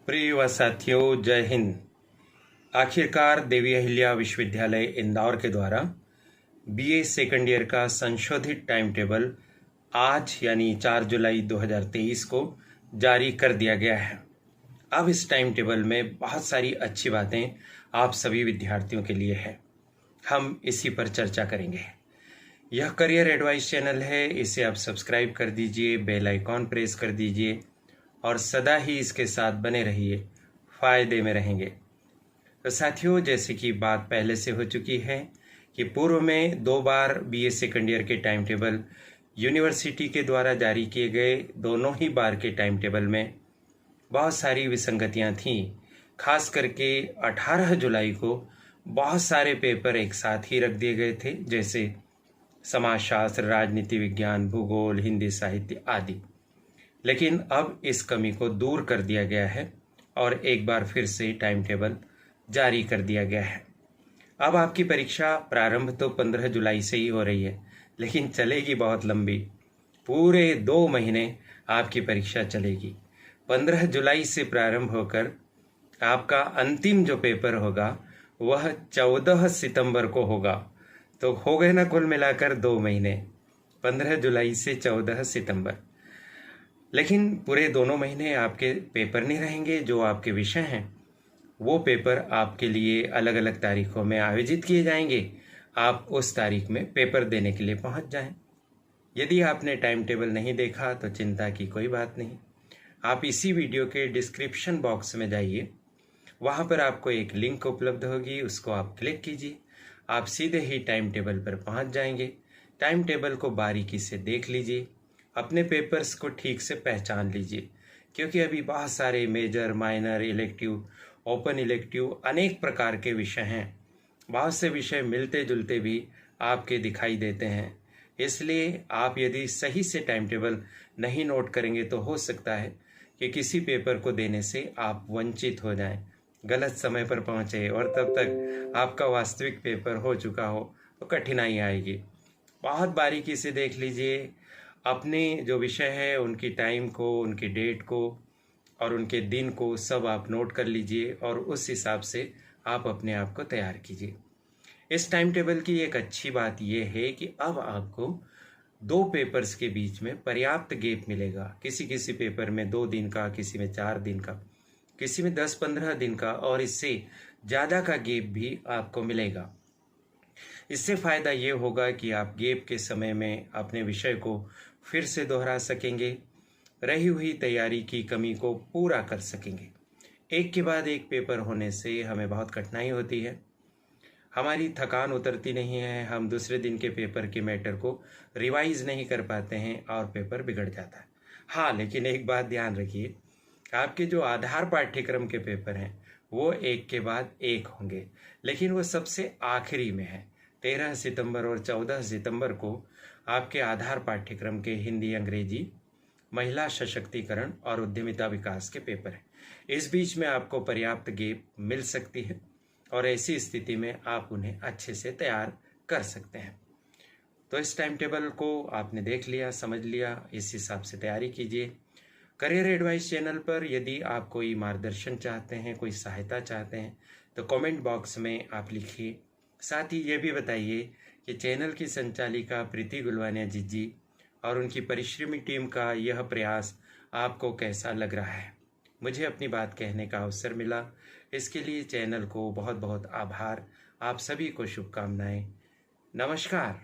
प्रिय व साथियों, जय हिंद। आखिरकार देवी अहिल्या विश्वविद्यालय इंदौर के द्वारा बीए सेकंड ईयर का संशोधित टाइम टेबल आज यानी 4 जुलाई 2023 को जारी कर दिया गया है। अब इस टाइम टेबल में बहुत सारी अच्छी बातें आप सभी विद्यार्थियों के लिए है। हम इसी पर चर्चा करेंगे। यह करियर एडवाइस चैनल है, इसे आप सब्सक्राइब कर दीजिए, बेल आइकॉन प्रेस कर दीजिए और सदा ही इसके साथ बने रहिए, फायदे में रहेंगे। तो साथियों, जैसे कि बात पहले से हो चुकी है कि पूर्व में 2 बार बीए सेकंड ईयर के टाइम टेबल यूनिवर्सिटी के द्वारा जारी किए गए। दोनों ही बार के टाइम टेबल में बहुत सारी विसंगतियां थीं। खास करके 18 जुलाई को बहुत सारे पेपर एक साथ ही रख दिए गए थे, जैसे समाजशास्त्र, राजनीति विज्ञान, भूगोल, हिंदी साहित्य आदि। लेकिन अब इस कमी को दूर कर दिया गया है और एक बार फिर से टाइम टेबल जारी कर दिया गया है। अब आपकी परीक्षा प्रारंभ तो 15 जुलाई से ही हो रही है, लेकिन चलेगी बहुत लंबी। पूरे 2 महीने आपकी परीक्षा चलेगी। 15 जुलाई से प्रारंभ होकर आपका अंतिम जो पेपर होगा वह 14 सितंबर को होगा। तो हो गए ना कुल मिलाकर 2 महीने, 15 जुलाई से 14 सितंबर। लेकिन पूरे दोनों महीने आपके पेपर नहीं रहेंगे। जो आपके विषय हैं वो पेपर आपके लिए अलग अलग तारीखों में आयोजित किए जाएंगे। आप उस तारीख में पेपर देने के लिए पहुंच जाएं। यदि आपने टाइम टेबल नहीं देखा तो चिंता की कोई बात नहीं। आप इसी वीडियो के डिस्क्रिप्शन बॉक्स में जाइए, वहां पर आपको एक लिंक उपलब्ध होगी, उसको आप क्लिक कीजिए। आप सीधे ही टाइम टेबल पर पहुंच जाएंगे। टाइम टेबल को बारीकी से देख लीजिए, अपने पेपर्स को ठीक से पहचान लीजिए, क्योंकि अभी बहुत सारे major, minor, elective, open elective अनेक प्रकार के विषय हैं। बहुत से विषय मिलते जुलते भी आपके दिखाई देते हैं। इसलिए आप यदि सही से टाइम टेबल नहीं नोट करेंगे तो हो सकता है कि किसी पेपर को देने से आप वंचित हो जाएं, गलत समय पर पहुंचे और तब तक आपका वास्तविक पेपर हो चुका हो तो कठिनाई आएगी। बहुत बारीकी से देख लीजिए, अपने जो विषय है उनकी टाइम को, उनकी डेट को और उनके दिन को सब आप नोट कर लीजिए और उस हिसाब से आप अपने आप को तैयार कीजिए। इस टाइम टेबल की एक अच्छी बात यह है कि अब आपको 2 पेपर्स के बीच में पर्याप्त गैप मिलेगा। किसी किसी पेपर में 2 दिन का, किसी में 4 दिन का, किसी में 10-15 दिन का और इससे ज़्यादा का गैप भी आपको मिलेगा। इससे फ़ायदा ये होगा कि आप गैप के समय में अपने विषय को फिर से दोहरा सकेंगे, रही हुई तैयारी की कमी को पूरा कर सकेंगे। एक के बाद एक पेपर होने से हमें बहुत कठिनाई होती है, हमारी थकान उतरती नहीं है, हम दूसरे दिन के पेपर के मैटर को रिवाइज नहीं कर पाते हैं और पेपर बिगड़ जाता है। हाँ, लेकिन एक बात ध्यान रखिए, आपके जो आधार पाठ्यक्रम के पेपर हैं वो एक के बाद एक होंगे, लेकिन वो सबसे आखिरी में है। 13 सितंबर और 14 सितंबर को आपके आधार पाठ्यक्रम के हिंदी, अंग्रेजी, महिला सशक्तिकरण और उद्यमिता विकास के पेपर हैं। इस बीच में आपको पर्याप्त गैप मिल सकती है और ऐसी स्थिति में आप उन्हें अच्छे से तैयार कर सकते हैं। तो इस टाइम टेबल को आपने देख लिया, समझ लिया, इस हिसाब से तैयारी कीजिए। करियर एडवाइस चैनल पर यदि आप कोई मार्गदर्शन चाहते हैं, कोई सहायता चाहते हैं तो कमेंट बॉक्स में आप लिखिए। साथ ही ये भी बताइए कि चैनल की संचालिका प्रीति गुलवानिया जी और उनकी परिश्रमी टीम का यह प्रयास आपको कैसा लग रहा है। मुझे अपनी बात कहने का अवसर मिला, इसके लिए चैनल को बहुत बहुत आभार। आप सभी को शुभकामनाएं। नमस्कार।